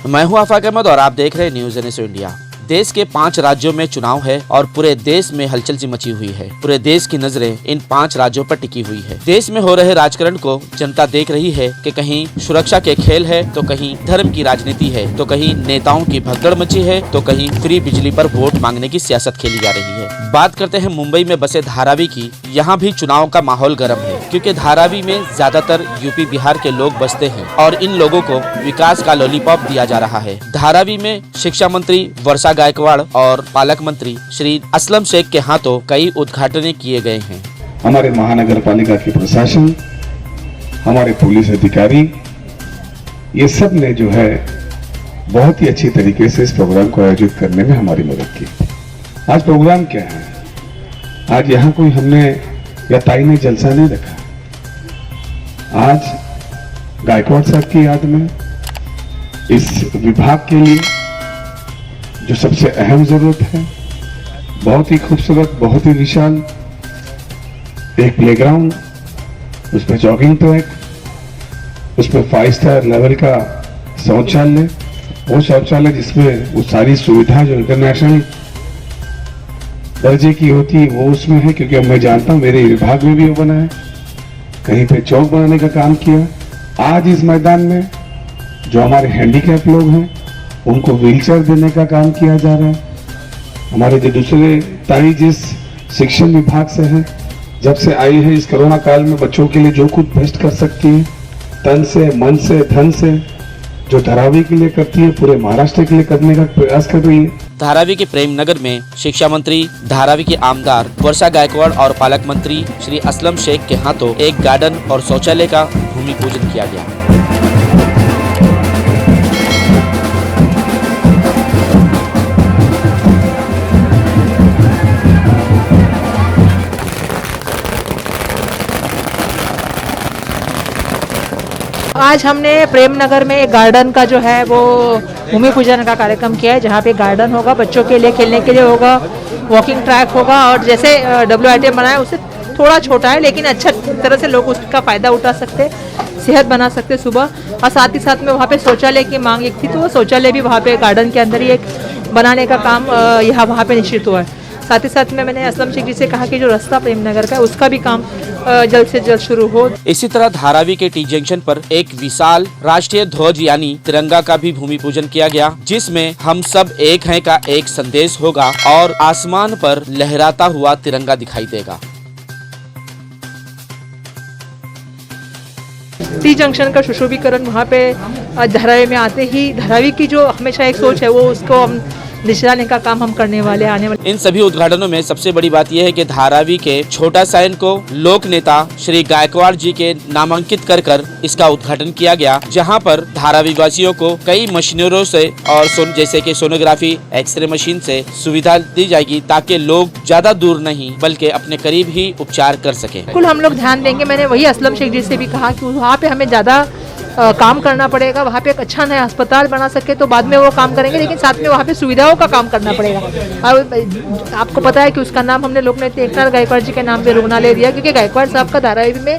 मैं हूं आफाक अहमद और आप देख रहे हैं न्यूज़ NS इंडिया। देश के 5 राज्यों में चुनाव है और पूरे देश में हलचल सी मची हुई है। पूरे देश की नजरें इन 5 राज्यों पर टिकी हुई है। देश में हो रहे राजकारण को जनता देख रही है कि कहीं सुरक्षा के खेल है तो कहीं धर्म की राजनीति है तो कहीं नेताओं की भगदड़ मची है तो कहीं फ्री बिजली पर वोट मांगने की सियासत खेली जा रही है। बात करते हैं मुंबई में बसे धारावी की। यहाँ भी चुनाव का माहौल गर्म है क्योंकि धारावी में ज्यादातर यूपी बिहार के लोग बसते हैं और इन लोगों को विकास का लॉलीपॉप दिया जा रहा है। धारावी में शिक्षा मंत्री वर्षा गायकवाड़ और पालक मंत्री श्री असलम शेख के हाथों कई उद्घाटन किए गए हैं। हमारे महानगर पालिका के प्रशासन, हमारे पुलिस अधिकारी, ये सब ने जो है बहुत ही अच्छी तरीके से इस प्रोग्राम को आयोजित करने में हमारी मदद की। आज प्रोग्राम क्या है? आज यहाँ कोई हमने या ताई ने जलसा नहीं रखा। आज गायकवाड़ साहब की याद में इस विभाग के लिए जो सबसे अहम जरूरत है, बहुत ही खूबसूरत, बहुत ही विशाल एक प्लेग्राउंड, उसमें जॉगिंग ट्रैक, उसमें 5 स्टार लेवल का शौचालय, वो शौचालय जिसमें वो सारी सुविधा जो इंटरनेशनल दर्जे की होती है वो उसमें है। क्योंकि अब मैं जानता हूं मेरे विभाग में भी वो बना है, कहीं पे चौक बनाने का काम किया। आज इस मैदान में जो हमारे हैंडीकैप लोग हैं उनको व्हीलचेयर देने का काम किया जा रहा है। हमारे जो दूसरे ताई जिस शिक्षण विभाग से है, जब से आई है इस कोरोना काल में बच्चों के लिए जो कुछ बेस्ट कर सकती है, तन से, मन से, धन से, जो धारावी के लिए करती है, पूरे महाराष्ट्र के लिए करने का प्रयास कर रही है। धारावी के प्रेम नगर में शिक्षा मंत्री, धारावी के आमदार वर्षा गायकवाड़ और पालक मंत्री श्री असलम शेख के हाथों एक गार्डन और शौचालय का भूमि पूजन किया गया। आज हमने प्रेम नगर में एक गार्डन का जो है वो भूमि पूजन का कार्यक्रम किया है, जहाँ पे गार्डन होगा, बच्चों के लिए खेलने के लिए होगा, वॉकिंग ट्रैक होगा और जैसे WITM बनाया उससे थोड़ा छोटा है लेकिन अच्छा तरह से लोग उसका फ़ायदा उठा सकते, सेहत बना सकते सुबह। और साथ ही साथ में वहाँ पे शौचालय की मांग एक थी तो वो शौचालय भी वहाँ पे गार्डन के अंदर ही एक बनाने का काम यहाँ वहाँ पे निश्चित हुआ है। साथ ही साथ में मैंने असलम शेख जी से कहा कि जो रास्ता प्रेम नगर का है उसका भी काम जल्द से जल्द शुरू हो। इसी तरह धारावी के T जंक्शन पर एक विशाल राष्ट्रीय ध्वज यानी तिरंगा का भी भूमि पूजन किया गया, जिसमें हम सब एक हैं का एक संदेश होगा और आसमान पर लहराता हुआ तिरंगा दिखाई देगा। T जंक्शन का सुशोभीकरण वहाँ पे धारावी में आते ही धारावी की जो हमेशा एक सोच है वो उसको हम दिशाने का काम हम करने वाले आने वाले। इन सभी उद्घाटनों में सबसे बड़ी बात यह है कि धारावी के छोटा साइन को लोक नेता श्री गायकवाड़ जी के नामांकित कर इसका उद्घाटन किया गया, जहां पर धारावी वासियों को कई मशीनरों से और जैसे कि सोनोग्राफी, एक्सरे मशीन से सुविधा दी जाएगी ताकि लोग ज्यादा दूर नहीं बल्कि अपने करीब ही उपचार कर सके। बिल्कुल हम लोग ध्यान देंगे। मैंने वही असलम शेख जी से भी कहा कि वहाँ पे हमें ज्यादा काम करना पड़ेगा, वहाँ पे एक अच्छा नया अस्पताल बना सके तो बाद में वो काम करेंगे, लेकिन साथ में वहाँ पे सुविधाओं का काम करना पड़ेगा। और आपको पता है कि उसका नाम हमने लोकनेता एकनाथ गायकवाड़ जी के नाम पे रुग्णालय दिया, क्योंकि गायकवाड़ साहब का धारावी में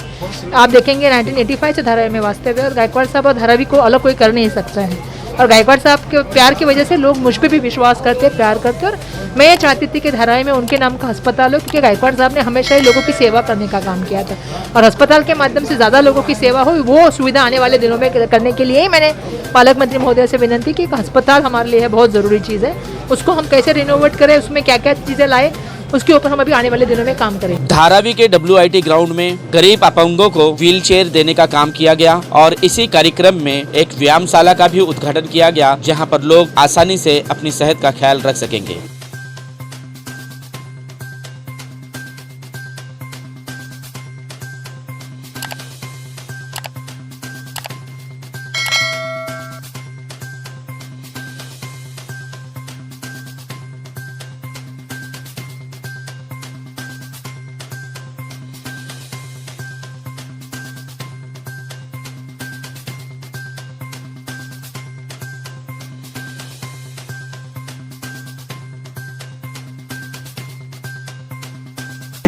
आप देखेंगे 1985 से धारावी में वास्तव है और गायकवाड़ साहब और धारावी को अलग कोई कर नहीं सकता है। और गायकवाड़ साहब के प्यार की वजह से लोग मुझ पे भी विश्वास करते, प्यार करते। और मैं ये चाहती थी कि धारावी में उनके नाम का अस्पताल हो, क्योंकि गायकवाड़ साहब ने हमेशा ही लोगों की सेवा करने का काम किया था और अस्पताल के माध्यम से ज़्यादा लोगों की सेवा हो, वो सुविधा आने वाले दिनों में करने के लिए ही मैंने पालक मंत्री महोदय से विनंती की कि अस्पताल हमारे लिए बहुत ज़रूरी चीज़ है, उसको हम कैसे रिनोवेट करें, उसमें क्या क्या चीज़ें लाए, उसके ऊपर हम अभी आने वाले दिनों में काम करेंगे। धारावी के WIT ग्राउंड में गरीब अपंगों को व्हील चेयर देने का काम किया गया और इसी कार्यक्रम में एक व्यायामशाला का भी उद्घाटन किया गया, जहां पर लोग आसानी से अपनी सेहत का ख्याल रख सकेंगे।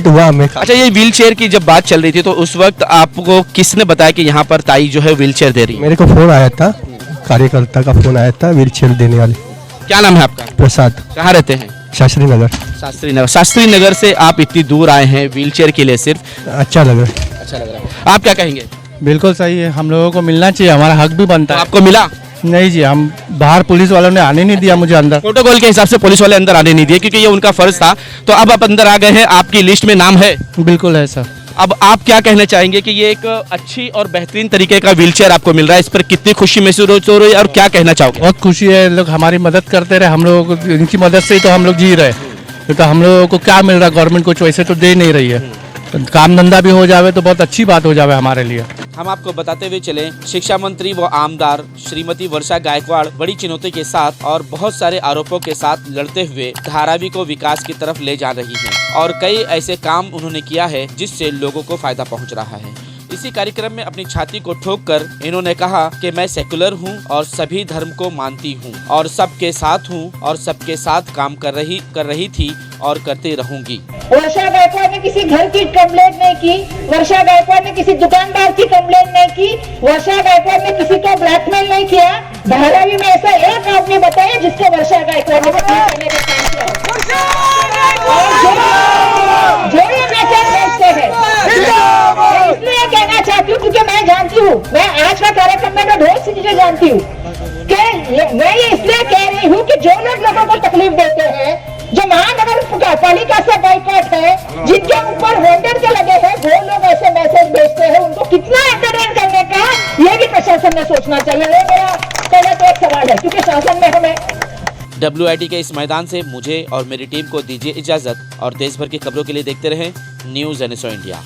हुआ हमें। अच्छा, ये व्हील चेयर की जब बात चल रही थी तो उस वक्त आपको किसने बताया कि यहाँ पर ताई जो है व्हील चेयर दे रही है? मेरे को फोन आया था कार्यकर्ता का फोन आया था व्हील चेयर देने वाले। क्या नाम है आपका? प्रसाद, कहाँ रहते हैं? शास्त्री नगर। शास्त्री नगर। शास्त्री नगर से आप इतनी दूर आए हैं व्हीलचेयर के लिए सिर्फ? अच्छा लग रहा है। अच्छा लग रहा है। आप क्या कहेंगे? बिल्कुल सही है, हम लोगों को मिलना चाहिए, हमारा हक भी बनता तो है। आपको मिला? नहीं जी, हम बाहर पुलिस वालों ने आने नहीं दिया मुझे अंदर। प्रोटोकॉल के हिसाब से पुलिस वाले अंदर आने नहीं दिए क्योंकि ये उनका फर्ज था। तो अब आप अंदर आ गए हैं, आपकी लिस्ट में नाम है। बिल्कुल है सर। अब आप क्या कहना चाहेंगे कि ये एक अच्छी और बेहतरीन तरीके का व्हीलचेयर आपको मिल रहा है, इस पर कितनी खुशी महसूस हो रही है और क्या कहना चाहोगे? बहुत खुशी है, लोग हमारी मदद करते रहे, हम लोगों को इनकी मदद से ही तो हम लोग जी रहे हैं। तो हम लोगों को क्या मिल रहा है, गवर्नमेंट कुछ वैसे तो दे नहीं रही है। तो काम धंधा भी हो जावे तो बहुत अच्छी बात हो जावे हमारे लिए। हम आपको बताते हुए चले, शिक्षा मंत्री व आमदार श्रीमती वर्षा गायकवाड़ बड़ी चुनौती के साथ और बहुत सारे आरोपों के साथ लड़ते हुए धारावी को विकास की तरफ ले जा रही हैं और कई ऐसे काम उन्होंने किया है जिससे लोगों को फायदा पहुंच रहा है। इसी कार्यक्रम में अपनी छाती को ठोककर इन्होंने कहा कि मैं सेकुलर हूं और सभी धर्म को मानती हूं और सबके साथ हूं और सबके साथ काम कर रही थी और करती रहूंगी। वर्षा गायकवाड़ ने किसी घर की कंप्लेंट नहीं की, वर्षा गायकवाड़ ने किसी दुकानदार की कंप्लेंट नहीं की, वर्षा गायकवाड़ ने किसी को ब्लैकमेल नहीं किया। धारावी में ऐसा एक आदमी बताया जिसको वर्षा गायकवाड़ ने करने का काम किया। और जो ये मैसेज भेजते हैं, मैं इसलिए कहना चाहती हूँ क्योंकि मैं जानती हूँ, मैं आज का कार्यक्रम में मैं बहुत सी चीजें जानती हूँ कि मैं ये इसलिए कह रही हूँ कि जो लोग लोगों को तकलीफ देते हैं, जो महानगर पालिका से बाइकआउट है, जिनके ऊपर वेंडर के लगे हैं, वो लोग ऐसे मैसेज भेजते हैं, उनको कितना एंटरटेन करने का ये भी प्रशासन ने सोचना चाहिए। ये मेरा पहले तो एक सवाल है क्योंकि शासन में हमें WIT के इस मैदान से मुझे और मेरी टीम को दीजिए इजाजत और देश भर की खबरों के लिए देखते रहें न्यूज़ NSO इंडिया।